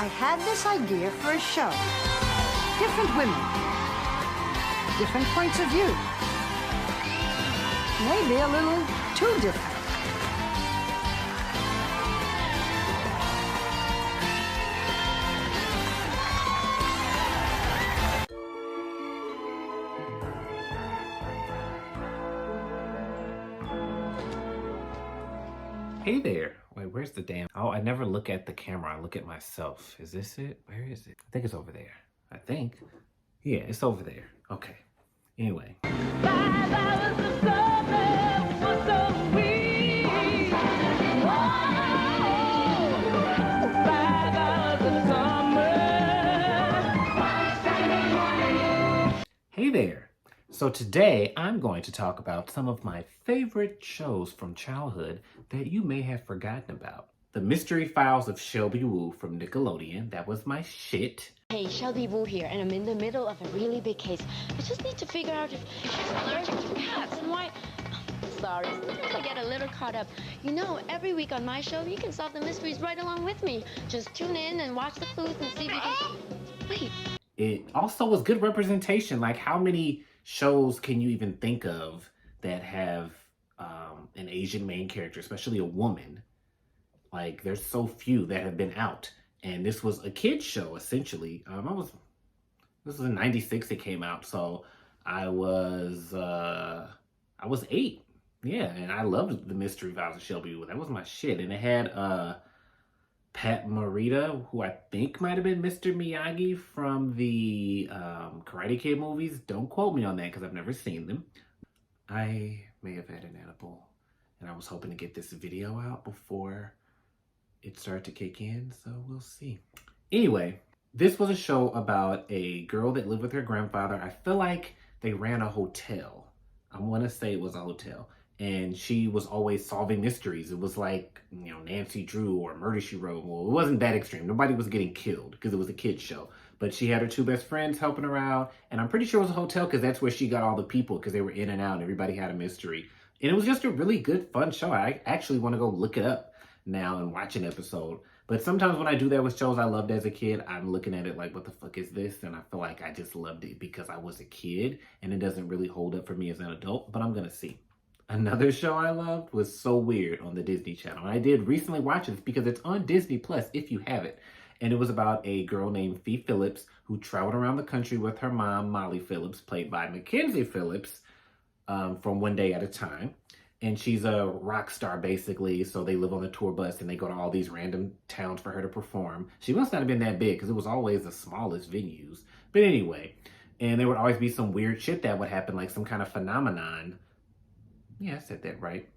I had this idea for a show. Different women. Different points of view. Maybe a little too different. Hey there. Wait, where's the damn... Oh, I never look at the camera. I look at myself. Is this it? Where is it? I think it's over there. I think. Yeah, it's over there. Okay. Anyway. 5 hours of summer was so sweet. Oh, 5 hours of summer. Hey there. So today I'm going to talk about some of my favorite shows from childhood that you may have forgotten about. The Mystery Files of Shelby Woo from Nickelodeon. That was my shit. Hey, Shelby Woo here, and I'm in the middle of a really big case. I just need to figure out if she's allergic to cats and why... Sorry, sometimes I get a little caught up. You know, every week on my show, you can solve the mysteries right along with me. Just tune in and watch the clues and see if you can... Wait. It also was good representation. Like, how many shows can you even think of that have an Asian main character, especially a woman? Like, there's so few that have been out. And this was a kid's show, essentially. This was in '96 it came out, so I was 8. Yeah, and I loved the Mystery Files of Shelby Woo. That was my shit. And it had Pat Morita, who I think might have been Mr. Miyagi from the Karate Kid movies. Don't quote me on that because I've never seen them. I may have had an edible, and I was hoping to get this video out before it started to kick in, so we'll see. Anyway, this was a show about a girl that lived with her grandfather. I feel like they ran a hotel. I want to say it was a hotel. And she was always solving mysteries. It was like, you know, Nancy Drew or Murder, She Wrote. Well, it wasn't that extreme. Nobody was getting killed because it was a kid's show. But she had her 2 best friends helping her out. And I'm pretty sure it was a hotel because that's where she got all the people because they were in and out and everybody had a mystery. And it was just a really good, fun show. I actually want to go look it up now and watch an episode. But sometimes when I do that with shows I loved as a kid, I'm looking at it like, what the fuck is this? And I feel like I just loved it because I was a kid and it doesn't really hold up for me as an adult, but I'm going to see. Another show I loved was So Weird on the Disney Channel. And I did recently watch this because it's on Disney Plus if you have it. And it was about a girl named Fee Phillips who traveled around the country with her mom, Molly Phillips, played by Mackenzie Phillips, from One Day at a Time. And she's a rock star, basically. So they live on the tour bus and they go to all these random towns for her to perform. She must not have been that big because it was always the smallest venues. But anyway, and there would always be some weird shit that would happen, like some kind of phenomenon. Yeah, I said that right.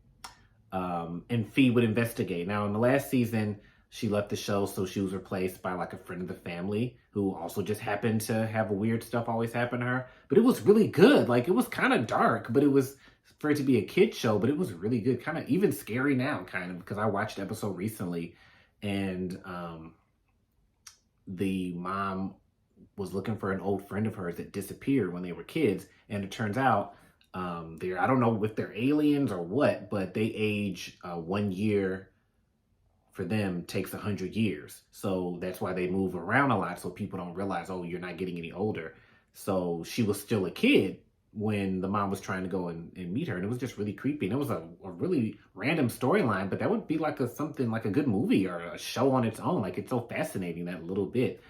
And Fee would investigate. Now, in the last season, she left the show, so she was replaced by like a friend of the family who also just happened to have weird stuff always happen to her. But it was really good. Like, it was kind of dark, but it was for it to be a kid show, but it was really good. Kind of even scary now, kind of, because I watched the episode recently and the mom was looking for an old friend of hers that disappeared when they were kids. And it turns out I don't know if they're aliens or what, but they age 1 year for them takes 100 years. So that's why they move around a lot so people don't realize, oh, you're not getting any older. So she was still a kid when the mom was trying to go and meet her. And it was just really creepy. And it was a really random storyline, but that would be like something like a good movie or a show on its own. Like, it's so fascinating, that little bit.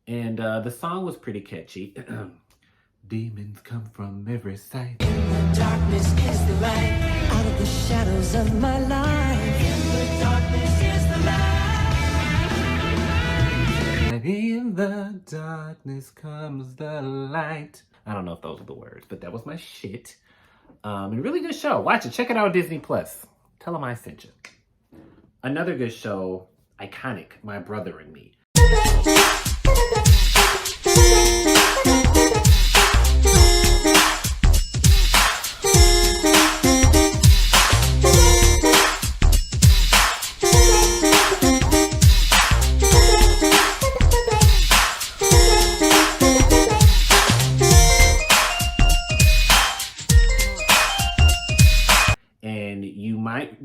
And the song was pretty catchy. Demons come from every side. In the darkness is the light. Out of the shadows of my life. In the darkness is the light. In the darkness comes the light. I don't know if those are the words, but that was my shit. And really good show. Watch it. Check it out on Disney Plus. Tell them I sent you. Another good show, Iconic, My Brother and Me.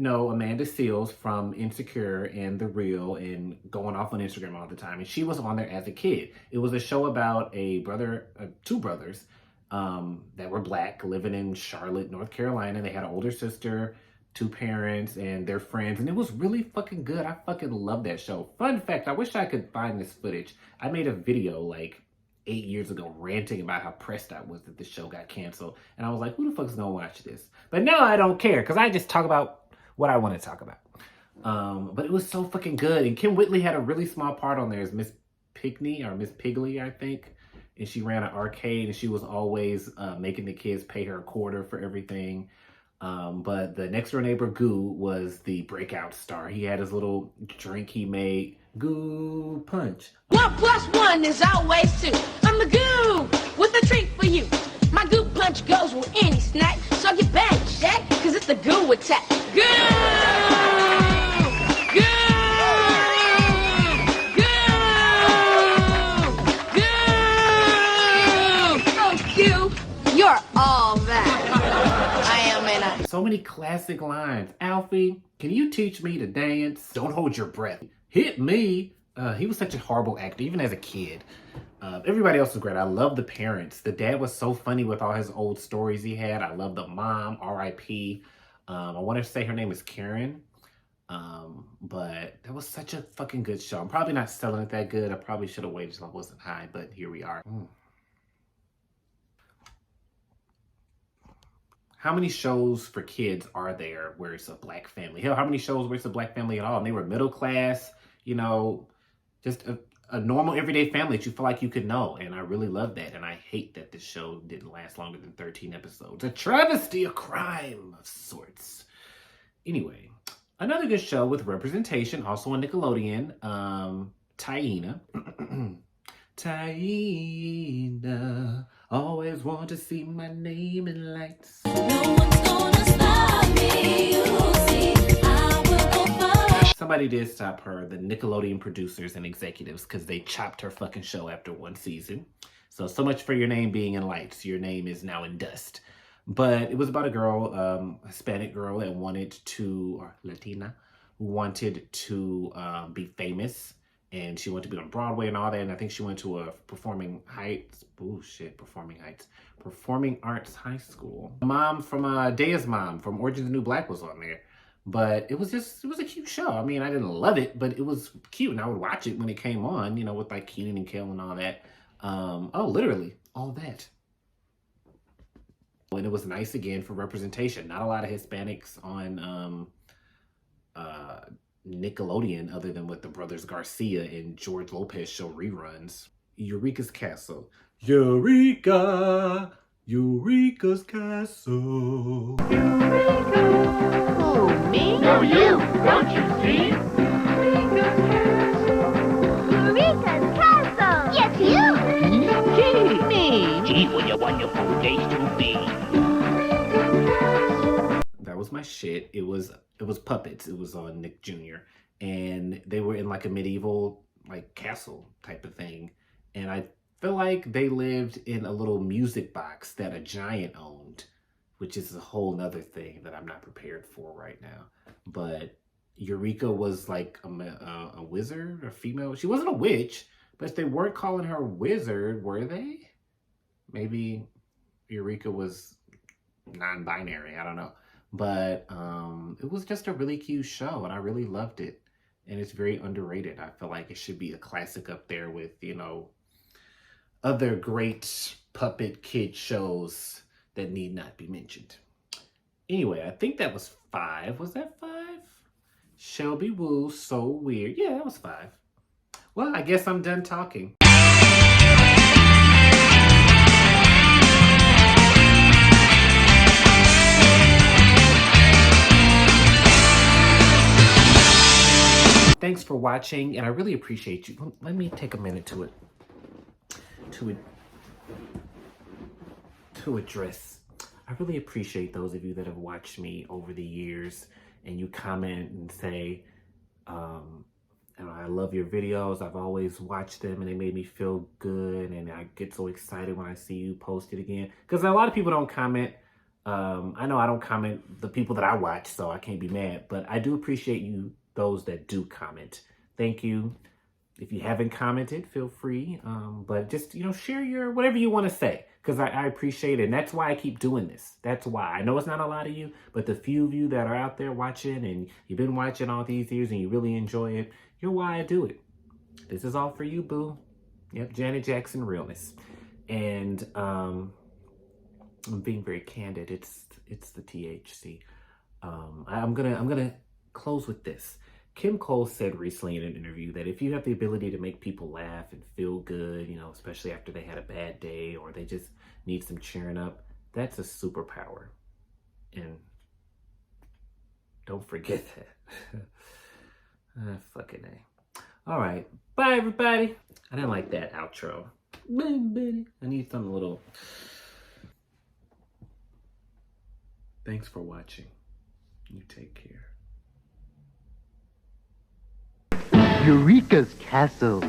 know Amanda Seals from Insecure and The Real and going off on Instagram all the time. And she was on there as a kid. It was a show about two brothers that were black living in Charlotte, North Carolina. They had an older sister, two parents, and their friends. And it was really fucking good. I fucking love that show. Fun fact, I wish I could find this footage. I made a video like 8 years ago ranting about how pressed I was that the show got canceled. And I was like, who the fuck's gonna watch this? But now I don't care because I just talk about what I want to talk about. But it was so fucking good. And Kim Whitley had a really small part on there as Miss Pigney or Miss Pigley, I think. And she ran an arcade and she was always making the kids pay her a quarter for everything. But the next door neighbor, Goo, was the breakout star. He had his little drink he made, Goo Punch. 1 + 1 is always 2. I'm the Goo with a treat for you. My Goo Punch goes with any snack. So get back, Jack, cause it's the Goo attack. Goo! Goo! Goo! Goo! Oh, Goo, you're all that. I am and I. So many classic lines. Alfie, can you teach me to dance? Don't hold your breath. Hit me. He was such a horrible actor, even as a kid. Everybody else was great. I love the parents. The dad was so funny with all his old stories he had. I love the mom, R.I.P. I want to say her name is Karen. But that was such a fucking good show. I'm probably not selling it that good. I probably should have waited till I wasn't high, but here we are. How many shows for kids are there where it's a black family? Hell, how many shows where it's a black family at all? And they were middle class, you know, just a normal everyday family that you feel like you could know. And I really love that. And I hate that this show didn't last longer than 13 episodes. A travesty, a crime of sorts. Anyway, another good show with representation, also on Nickelodeon, Taina. Taina, always want to see my name in lights. No one's gonna stop me, you see, I will go far. Somebody did stop her, the Nickelodeon producers and executives, because they chopped her fucking show after one season. So much for your name being in lights. Your name is now in dust. But it was about a girl, a Hispanic girl that wanted to, or Latina, who wanted to be famous. And she wanted to be on Broadway and all that. And I think she went to a Performing Arts high school. Mom from Daya's mom from Orange is the New Black was on there. But it was a cute show. I mean, I didn't love it, but it was cute. And I would watch it when it came on, you know, with like Kenan and Kel and all that. Literally all that. And it was nice again for representation. Not a lot of Hispanics on Nickelodeon other than with the brothers Garcia and George Lopez show reruns. Eureka's Castle. Eureka's Castle. Oh, me? No, you! Don't you see? Eureka's Castle! Yes, you! Me! Gee, what a wonderful place to be. That was my shit. It was puppets. It was on Nick Jr. And they were in like a medieval like castle type of thing. And I feel like they lived in a little music box that a giant owned, which is a whole nother thing that I'm not prepared for right now. But Eureka was like a wizard, a female. She wasn't a witch, but if they weren't calling her a wizard, were they? Maybe Eureka was non-binary. I don't know. But it was just a really cute show, and I really loved it. And it's very underrated. I feel like it should be a classic up there with, you know, other great puppet kid shows that need not be mentioned. Anyway, I think that was 5. Was that 5? Shelby Woo, So Weird. Yeah, that was 5. Well, I guess I'm done talking. Thanks for watching, and I really appreciate you. Let me take a minute to address. I really appreciate those of you that have watched me over the years, and you comment and say, I love your videos. I've always watched them, and they made me feel good, and I get so excited when I see you post it again. Because a lot of people don't comment I know I don't comment the people that I watch, so I can't be mad, but I do appreciate you, those that do comment. Thank you. If you haven't commented, feel free. But just, share your whatever you want to say, because I appreciate it. And that's why I keep doing this. That's why. I know it's not a lot of you, but the few of you that are out there watching and you've been watching all these years and you really enjoy it, you're why I do it. This is all for you, boo. Yep, Janet Jackson realness. And I'm being very candid. It's the THC. I'm gonna close with this. Kim Cole said recently in an interview that if you have the ability to make people laugh and feel good, especially after they had a bad day or they just need some cheering up, that's a superpower. And don't forget that. Fucking A. All right. Bye, everybody. I didn't like that outro. I need something a little... Thanks for watching. You take care. Eureka's Castle.